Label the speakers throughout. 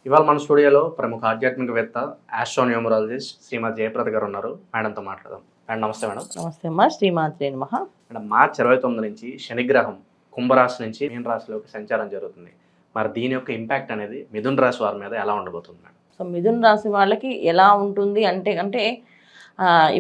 Speaker 1: ఇవాళ మన స్టూడియోలో ప్రముఖ ఆధ్యాత్మికవేత్త ఆస్ట్రోన్యూమరాలజిస్ట్ శ్రీమతి జయప్రద గారు ఉన్నారు. మేడంతో మాట్లాడదాం. మేడం నమస్తే మేడం.
Speaker 2: నమస్తే అమ్మా. శ్రీమాత్రే నమః.
Speaker 1: మేడం మార్చి 29 నుంచి శనిగ్రహం కుంభరాశి నుంచి మీన రాశిలోకి సంచారం జరుగుతుంది. మరి దీని యొక్క ఇంపాక్ట్ అనేది మిథున రాశి వారి మీద ఎలా ఉండబోతుంది మేడం?
Speaker 2: సో మిథున రాశి వాళ్ళకి ఎలా ఉంటుంది అంటే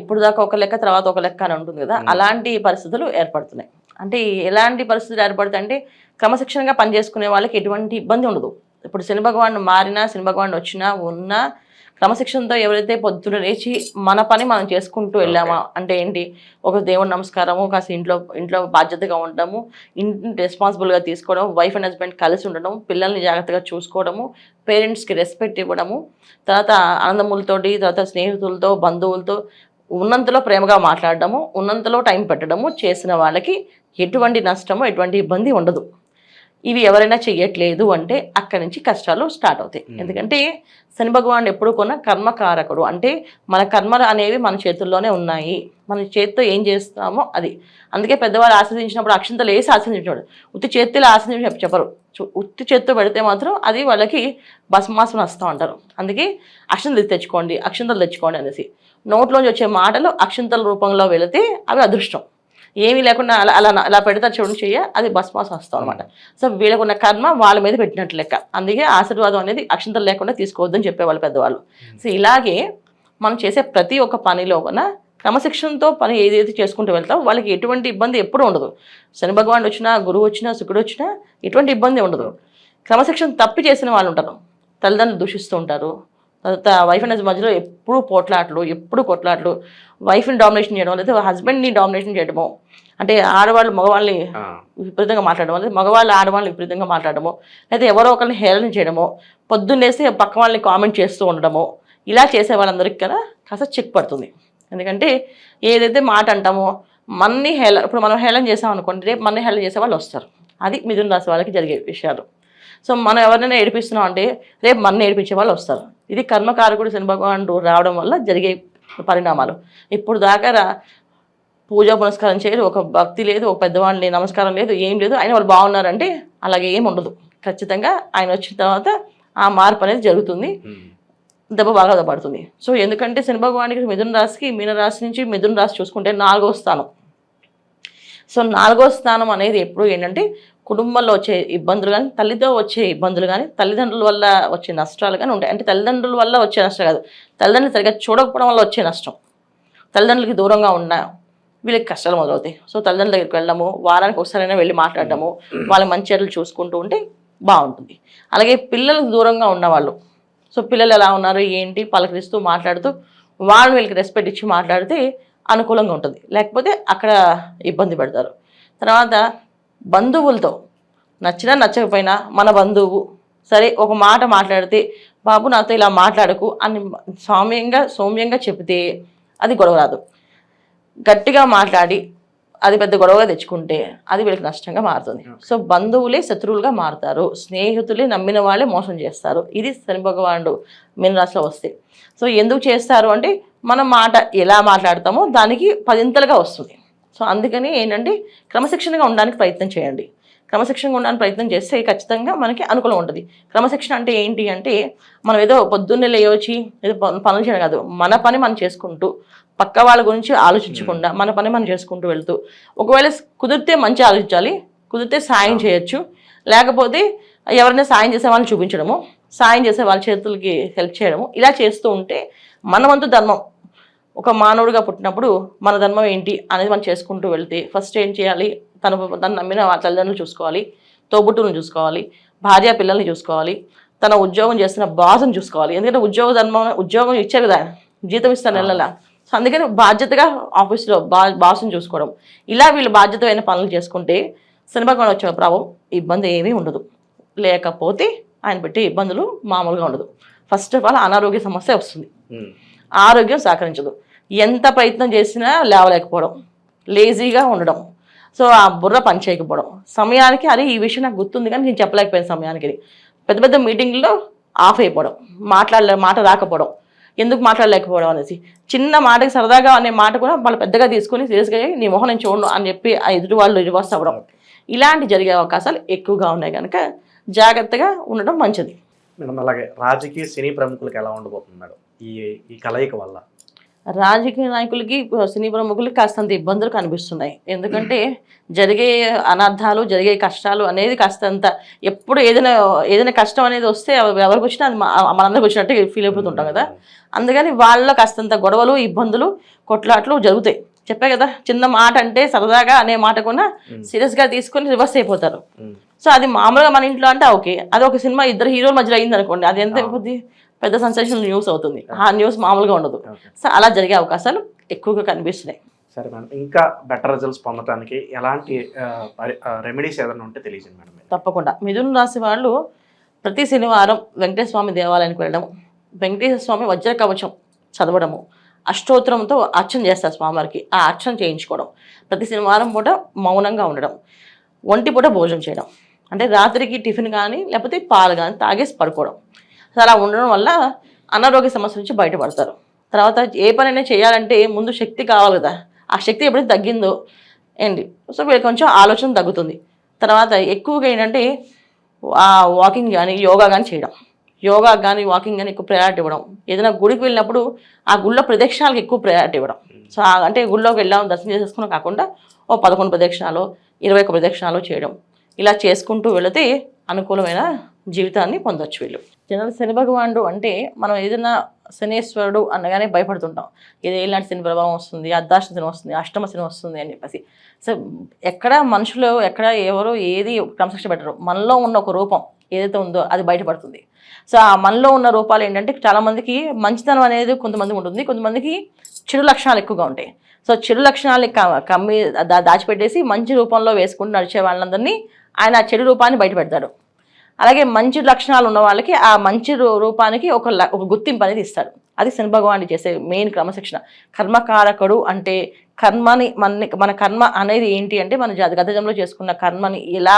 Speaker 2: ఇప్పుడు దాకా ఒక లెక్క తర్వాత ఒక లెక్క అని ఉంటుంది కదా, అలాంటి పరిస్థితులు ఏర్పడుతున్నాయి. అంటే ఎలాంటి పరిస్థితులు ఏర్పడతాయి అంటే క్రమశిక్షణగా పనిచేసుకునే వాళ్ళకి ఎటువంటి ఇబ్బంది ఉండదు. ఇప్పుడు శని భగవాన్ మారినా, శని భగవాన్ వచ్చినా ఉన్నా క్రమశిక్షణతో ఎవరైతే పొద్దున లేచి మన పని మనం చేసుకుంటూ వెళ్ళామా అంటే ఏంటి, ఒక దేవుడి నమస్కారము, కాస్త ఇంట్లో బాధ్యతగా ఉండడము, ఇంటిని రెస్పాన్సిబుల్గా తీసుకోవడం, వైఫ్ అండ్ హస్బెండ్ కలిసి ఉండడం, పిల్లల్ని జాగ్రత్తగా చూసుకోవడము, పేరెంట్స్కి రెస్పెక్ట్ ఇవ్వడము, తర్వాత అన్నదమ్ములతోటి, తర్వాత స్నేహితులతో, బంధువులతో ఉన్నంతలో ప్రేమగా మాట్లాడడము, ఉన్నంతలో టైం పెట్టడము చేసిన వాళ్ళకి ఎటువంటి నష్టము, ఎటువంటి ఇబ్బంది ఉండదు. ఇవి ఎవరైనా చెయ్యట్లేదు అంటే అక్కడి నుంచి కష్టాలు స్టార్ట్ అవుతాయి. ఎందుకంటే శని భగవానుడు ఎప్పుడు కొన్న కర్మకారకుడు. అంటే మన కర్మలు అనేవి మన చేతుల్లోనే ఉన్నాయి. మన చేతితో ఏం చేస్తామో అది. అందుకే పెద్దవాళ్ళు ఆశ్రదించినప్పుడు అక్షంతలు వేసి ఆశ్రదించాడు. ఉత్తి చేతిలో ఆశ్రదించి చెప్పరు. ఉత్తి చేత్తో పెడితే మాత్రం అది వాళ్ళకి భస్మాసం వస్తూ ఉంటారు. అందుకే అక్షంతలు తెచ్చుకోండి అనేసి. నోట్లోంచి వచ్చే మాటలు అక్షంతల రూపంలో వెళితే అవి అదృష్టం. ఏమీ లేకుండా అలా పెడతారు చూడండి అది భస్మాసం వస్తాం అనమాట. సో వీళ్ళకున్న కర్మ వాళ్ళ మీద పెట్టినట్లు లెక్క. అందుకే ఆశీర్వాదం అనేది అక్షంతలు లేకుండా తీసుకోవద్దని చెప్పేవాళ్ళు పెద్దవాళ్ళు. సో ఇలాగే మనం చేసే ప్రతి ఒక్క పనిలో కూడా క్రమశిక్షణతో పని ఏదైతే చేసుకుంటూ వెళ్తాం వాళ్ళకి ఎటువంటి ఇబ్బంది ఎప్పుడూ ఉండదు. శని భగవానుడు వచ్చినా, గురువు వచ్చినా, శుక్రుడు వచ్చినా ఎటువంటి ఇబ్బంది ఉండదు. క్రమశిక్షణ తప్పి చేసిన వాళ్ళు ఉంటారు. తల్లిదండ్రులు దూషిస్తూ ఉంటారు. తర్వాత వైఫ్ అండ్ హస్బెండ్ మధ్యలో ఎప్పుడు కొట్లాట్లు, వైఫ్ని డామినేషన్ చేయడం, లేదా హస్బెండ్ని డామినేషన్ చేయడము, అంటే ఆడవాళ్ళు మగవాళ్ళని విపరీతంగా మాట్లాడడం, లేదా మగవాళ్ళు ఆడవాళ్ళని విపరీతంగా మాట్లాడము, లేదా ఎవరో ఒకరిని హేళన చేయడము, పొద్దున్నేసి పక్క వాళ్ళని కామెంట్ చేస్తూ ఉండడము, ఇలా చేసే వాళ్ళందరికీ కదా కాస్త చెక్ పడుతుంది. ఎందుకంటే ఏదైతే మాట అంటామో ఇప్పుడు మనం హేళన చేసాం అనుకోండి, రేపు మన హేళన చేసే వాళ్ళు వస్తారు. అది మిథున రాశి వాళ్ళకి జరిగే విషయాలు. సో మనం ఎవరినైనా ఏడిపిస్తున్నాం అంటే రేపు మన ఏడిపించే వాళ్ళు వస్తారు. ఇది కర్మకారకుడు శని భగవానుడు రావడం వల్ల జరిగే పరిణామాలు. ఇప్పుడు దాకా పూజా పునస్కారం చేయరు, ఒక భక్తి లేదు, ఒక పెద్దవాళ్ళని నమస్కారం లేదు, ఏం లేదు, ఆయన వాళ్ళు బాగున్నారంటే అలాగే ఏం ఉండదు. ఖచ్చితంగా ఆయన వచ్చిన తర్వాత ఆ మార్పు అనేది జరుగుతుంది, దెబ్బ బాగా పడుతుంది. సో ఎందుకంటే శని భగవానికి మిథున రాశికి, మీన రాశి నుంచి మిథున రాశి చూసుకుంటే 4వ స్థానం. సో 4వ స్థానం అనేది ఎప్పుడు ఏంటంటే కుటుంబంలో వచ్చే ఇబ్బందులు కానీ, తల్లితో వచ్చే ఇబ్బందులు కానీ, తల్లిదండ్రుల వల్ల వచ్చే నష్టాలు కానీ ఉంటాయి. అంటే తల్లిదండ్రుల వల్ల వచ్చే నష్టం కాదు, తల్లిదండ్రులు సరిగ్గా చూడకపోవడం వల్ల వచ్చే నష్టం. తల్లిదండ్రులకి దూరంగా ఉన్న వీళ్ళకి కష్టాలు మొదలవుతాయి. సో తల్లిదండ్రుల దగ్గరికి వెళ్ళడము, వారానికి ఒకసారైనా వెళ్ళి మాట్లాడటము, వాళ్ళ మంచి చెడులు చూసుకుంటూ ఉంటే బాగుంటుంది. అలాగే పిల్లలకు దూరంగా ఉన్నవాళ్ళు, సో పిల్లలు ఎలా ఉన్నారు ఏంటి పలకరిస్తూ మాట్లాడుతూ వాళ్ళు వీళ్ళకి రెస్పెక్ట్ ఇచ్చి మాట్లాడితే అనుకూలంగా ఉంటుంది. లేకపోతే అక్కడ ఇబ్బంది పెడతారు. తర్వాత బంధువులతో నచ్చినా నచ్చకపోయినా మన బంధువు సరే ఒక మాట మాట్లాడితే బాబు నాతో ఇలా మాట్లాడకు అని సౌమ్యంగా చెబితే అది గొడవ రాదు. గట్టిగా మాట్లాడి అది పెద్ద గొడవగా తెచ్చుకుంటే అది వీళ్ళకి నష్టంగా మారుతుంది. సో బంధువులే శత్రువులుగా మారుతారు, స్నేహితులే నమ్మిన వాళ్ళే మోసం చేస్తారు. ఇది శని భగవానుడు మీన రాశిలో వస్తే. సో ఎందుకు చేస్తారు అంటే మనం మాట ఎలా మాట్లాడతామో దానికి 10ంతలుగా వస్తుంది. సో అందుకని ఏంటంటే క్రమశిక్షణగా ఉండడానికి ప్రయత్నం చేయండి. క్రమశిక్షణగా ఉండడానికి ప్రయత్నం చేస్తే ఖచ్చితంగా మనకి అనుకూలం ఉంటుంది. క్రమశిక్షణ అంటే ఏంటి అంటే మనం ఏదో పొద్దున్నే లేవచ్చి ఏదో పనులు చేయడం కాదు, మన పని మనం చేసుకుంటూ పక్క వాళ్ళ గురించి ఆలోచించకుండా మన పని మనం చేసుకుంటూ వెళ్తూ, ఒకవేళ కుదిరితే మంచి ఆలోచించాలి, కుదిరితే సాయం చేయొచ్చు, లేకపోతే ఎవరైనా సాయం చేసే వాళ్ళని చూపించడము, సాయం చేసే వాళ్ళ చేతులకి హెల్ప్ చేయడము, ఇలా చేస్తూ ఉంటే మన వంతు ధర్మం. ఒక మానవుడిగా పుట్టినప్పుడు మన ధర్మం ఏంటి అనేది మనం చేసుకుంటూ వెళ్తే ఫస్ట్ ఏం చేయాలి, తను నమ్మిన తల్లిదండ్రులు చూసుకోవాలి, తోబుట్టులను చూసుకోవాలి, భార్య పిల్లల్ని చూసుకోవాలి, తన ఉద్యోగం చేస్తున్న బాస్ని చూసుకోవాలి. ఎందుకంటే ఉద్యోగం ఇచ్చారు కదా, జీతం ఇస్తారు నెలలా. సో అందుకని బాధ్యతగా ఆఫీస్లో బాస్ని చూసుకోవడం, ఇలా వీళ్ళు బాధ్యతమైన పనులు చేసుకుంటే శని భగవానుడు వచ్చే ప్రభావం ఇబ్బంది ఏమీ ఉండదు. లేకపోతే ఆయన పెట్టే ఇబ్బందులు మామూలుగా ఉండదు. ఫస్ట్ ఆఫ్ ఆల్ అనారోగ్య సమస్య వస్తుంది, ఆరోగ్యం సహకరించదు, ఎంత ప్రయత్నం చేసినా లేవలేకపోవడం, లేజీగా ఉండడం, సో ఆ బుర్ర పని చేయకపోవడం, సమయానికి అరే ఈ విషయం నాకు గుర్తుంది కానీ నేను చెప్పలేకపోయిన సమయానికి, పెద్ద పెద్ద మీటింగ్లో ఆఫ్ అయిపోవడం, మాట రాకపోవడం, ఎందుకు మాట్లాడలేకపోవడం అనేసి, చిన్న మాటకి సరదాగా అనే మాట కూడా వాళ్ళు పెద్దగా తీసుకొని సీరియస్గా నీ మొహం నేను చూడను అని చెప్పి ఆ ఎదుటి వాళ్ళు రివర్స్ అవ్వడం, ఇలాంటి జరిగే అవకాశాలు ఎక్కువగా ఉన్నాయి కనుక జాగ్రత్తగా ఉండడం మంచిది.
Speaker 1: మేడం అలాగే రాజకీయ సినీ ప్రముఖులకు ఎలా ఉండబోతుంది మేడం ఈ ఈ కలయిక వల్ల?
Speaker 2: రాజకీయ నాయకులకి సినీ ప్రముఖులకి కాస్తంత ఇబ్బందులు కనిపిస్తున్నాయి. ఎందుకంటే జరిగే అనర్థాలు, జరిగే కష్టాలు అనేది కాస్తంత ఎప్పుడు ఏదైనా కష్టం అనేది వస్తే ఎవరికి వచ్చినా అది మనందరికి వచ్చినట్టు ఫీల్ అయిపోతుంటాం కదా. అందుకని వాళ్ళ కాస్తంత గొడవలు, ఇబ్బందులు, కొట్లాట్లు జరుగుతాయి. చెప్పే కదా, చిన్న మాట అంటే సరదాగా అనే మాట కూడా సీరియస్గా తీసుకొని రివర్స్ అయిపోతారు. సో అది మామూలుగా మన ఇంట్లో అంటే ఓకే, అది ఒక సినిమా ఇద్దరు హీరోల మధ్యలో అయింది అనుకోండి, అది ఎంత అయిపోద్ది, పెద్ద సెన్సేషన్ న్యూస్ అవుతుంది. ఆ న్యూస్ మామూలుగా ఉండదు. సో అలా జరిగే అవకాశాలు ఎక్కువగా కనిపిస్తున్నాయి.
Speaker 1: సరే మేడం, ఇంకా బెటర్ రిజల్ట్స్ పొందడానికి ఎలాంటి రెమెడీస్ ఏదైనా ఉంటే తెలియజేయండి మేడం.
Speaker 2: తప్పకుండా. మిథున రాశి వాళ్ళు ప్రతి శనివారం వెంకటేశ్వర స్వామి దేవాలయానికి వెళ్ళడం, వెంకటేశ్వర స్వామి వజ్ర కవచం చదవడము, అష్టోత్తరంతో అర్చన చేస్తారు స్వామివారికి, ఆ అర్చన చేయించుకోవడం, ప్రతి శనివారం పూట మౌనంగా ఉండడం, ఒంటి పూట భోజనం చేయడం, అంటే రాత్రికి టిఫిన్ కానీ లేకపోతే పాలు కానీ తాగేసి పడుకోవడం. అలా ఉండడం వల్ల అనారోగ్య సమస్య నుంచి బయటపడతారు. తర్వాత ఏ పనైనా చేయాలంటే ముందు శక్తి కావాలి కదా, ఆ శక్తి ఎప్పుడైతే తగ్గిందో ఏంటి, సో వీళ్ళకి కొంచెం ఆలోచన తగ్గుతుంది. తర్వాత ఎక్కువగా ఏంటంటే వాకింగ్ కానీ యోగా కానీ చేయడం, యోగా కానీ వాకింగ్ కానీ ఎక్కువ ప్రయారిటీ ఇవ్వడం, ఏదైనా గుడికి వెళ్ళినప్పుడు ఆ గుళ్ళో ప్రదక్షిణాలకు ఎక్కువ ప్రయారిటీ ఇవ్వడం. సో అంటే గుళ్ళోకి వెళ్ళాం దర్శనం చేసేసుకున్నా కాకుండా 11 ప్రదక్షిణాలు 21 ప్రదక్షిణాలు చేయడం, ఇలా చేసుకుంటూ వెళితే అనుకూలమైన జీవితాన్ని పొందొచ్చు వీళ్ళు. జనరల్ శని భగవానుడు అంటే మనం ఏదైనా శనేశ్వరుడు అనగానే భయపడుతుంటాం, ఇది ఇలాంటి శని ప్రభావం వస్తుంది, అర్ధాష్టమ శని వస్తుంది, అష్టమ శని వస్తుంది అని చెప్పేసి. సో ఎక్కడ మనుషులు ఎక్కడ ఎవరు ఏది క్రమశిక్షణ పెట్టరు, మనలో ఉన్న ఒక రూపం ఏదైతే ఉందో అది బయటపడుతుంది. సో ఆ మనలో ఉన్న రూపాలు ఏంటంటే చాలామందికి మంచితనం అనేది కొంతమందికి ఉంటుంది, కొంతమందికి చెడు లక్షణాలు ఎక్కువగా ఉంటాయి. సో చెడు లక్షణాలని కమ్మి దాచిపెట్టేసి మంచి రూపంలో వేసుకుంటూ నడిచే వాళ్ళందరినీ ఆయన ఆ చెడు రూపాన్ని బయట పెడతాడు. అలాగే మంచి లక్షణాలు ఉన్న వాళ్ళకి ఆ మంచి రూపానికి ఒక గుర్తింపు అనేది ఇస్తాడు. అది శని భగవానుడు చేసే మెయిన్ క్రమశిక్షణ. కర్మకారకుడు అంటే కర్మని మన కర్మ అనేది ఏంటి అంటే మన గత జన్మలో చేసుకున్న కర్మని ఎలా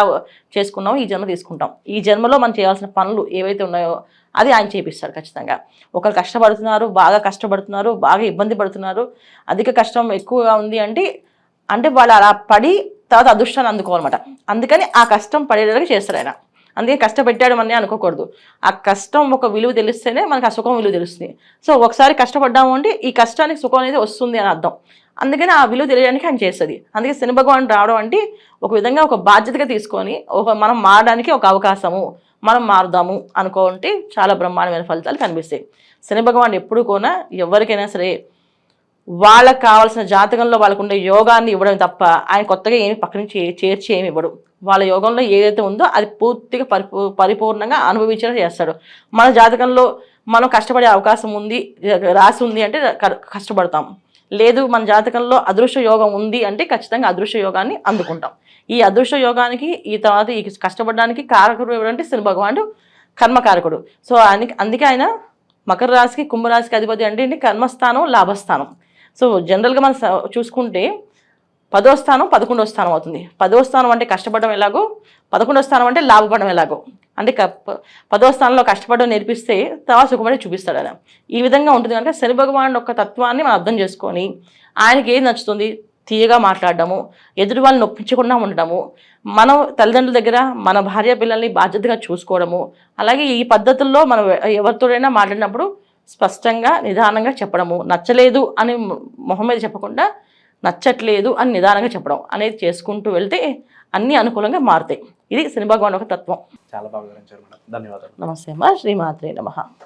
Speaker 2: చేసుకున్నామో ఈ జన్మ తీసుకుంటాం. ఈ జన్మలో మనం చేయాల్సిన పనులు ఏవైతే ఉన్నాయో అది ఆయన చేపిస్తాడు ఖచ్చితంగా. ఒకరు కష్టపడుతున్నారు, బాగా కష్టపడుతున్నారు, బాగా ఇబ్బంది పడుతున్నారు, అధిక కష్టం ఎక్కువగా ఉంది అంటే వాళ్ళు అలా పడి తర్వాత అదృష్టాన్ని అందుకోవాలన్నమాట. అందుకని ఆ కష్టం పడేలాగా చేస్తాడు ఆయన. అందుకే కష్టపెట్టాడు అని అనుకోకూడదు, ఆ కష్టం ఒక విలువ తెలిస్తేనే మనకు ఆ సుఖం విలువ తెలుస్తుంది. సో ఒకసారి కష్టపడ్డాము అంటే ఈ కష్టానికి సుఖం అనేది వస్తుంది అని అర్థం. అందుకని ఆ విలువ తెలియడానికి ఆయన చేస్తుంది. అందుకే శని భగవానుడు రావడం అంటే ఒక విధంగా ఒక బాధ్యతగా తీసుకొని మనం మారడానికి ఒక అవకాశము, మనం మారుదాము అనుకుంటే చాలా బ్రహ్మాండమైన ఫలితాలు కనిపిస్తాయి. శని భగవానుడు ఎప్పుడు కూడా ఎవరికైనా సరే వాళ్ళకి కావాల్సిన జాతకంలో వాళ్ళకు ఉండే యోగాన్ని ఇవ్వడం తప్ప ఆయన కొత్తగా ఏమి పక్క నుంచి చేర్చి ఏమి ఇవ్వడు. వాళ్ళ యోగంలో ఏదైతే ఉందో అది పూర్తిగా పరిపూర్ణంగా అనుభవించేలా చేస్తాడు. మన జాతకంలో మనం కష్టపడే అవకాశం ఉంది, రాసి ఉంది అంటే కష్టపడతాం. లేదు మన జాతకంలో అదృశ్య యోగం ఉంది అంటే ఖచ్చితంగా అదృశ్య యోగాన్ని అందుకుంటాం. ఈ అదృశ్య యోగానికి ఈ తర్వాత ఈ కష్టపడడానికి కారకుడు ఎవరంటే శని భగవానుడు కర్మకారకుడు. సో అందుకే ఆయన మకర రాశికి కుంభరాశికి అధిపతి అంటే కర్మస్థానం, లాభస్థానం. సో జనరల్గా మనం చూసుకుంటే 10వ స్థానం 11వ స్థానం అవుతుంది. 10వ స్థానం అంటే కష్టపడడం ఎలాగో, 11వ స్థానం అంటే లాభపడడం ఎలాగో. అంటే 10వ స్థానంలో కష్టపడడం నేర్పిస్తే తర్వాత సుఖపడి చూపిస్తాడు ఆయన. ఈ విధంగా ఉంటుంది కనుక శని భగవానుడు యొక్క తత్వాన్ని మనం అర్థం చేసుకొని ఆయనకి ఏది నచ్చుతుంది, తీయగా మాట్లాడడము, ఎదుటి వాళ్ళని నొప్పించకుండా ఉండడము, మనం తల్లిదండ్రుల దగ్గర మన భార్య పిల్లల్ని బాధ్యతగా చూసుకోవడము, అలాగే ఈ పద్ధతుల్లో మనం ఎవరితోనైనా మాట్లాడినప్పుడు స్పష్టంగా నిదానంగా చెప్పడము, నచ్చలేదు అని మొహం మీద చెప్పకుండా నచ్చట్లేదు అని నిదానంగా చెప్పడం అనేది చేసుకుంటూ వెళ్తే అన్ని అనుకూలంగా మారుతాయి. ఇది శని భగవానుడు ఒక తత్వం.
Speaker 1: చాలా బాగా వివరించారు మేడం, ధన్యవాదాలు.
Speaker 2: నమస్తే అమ్మా, శ్రీమాత్రే నమః.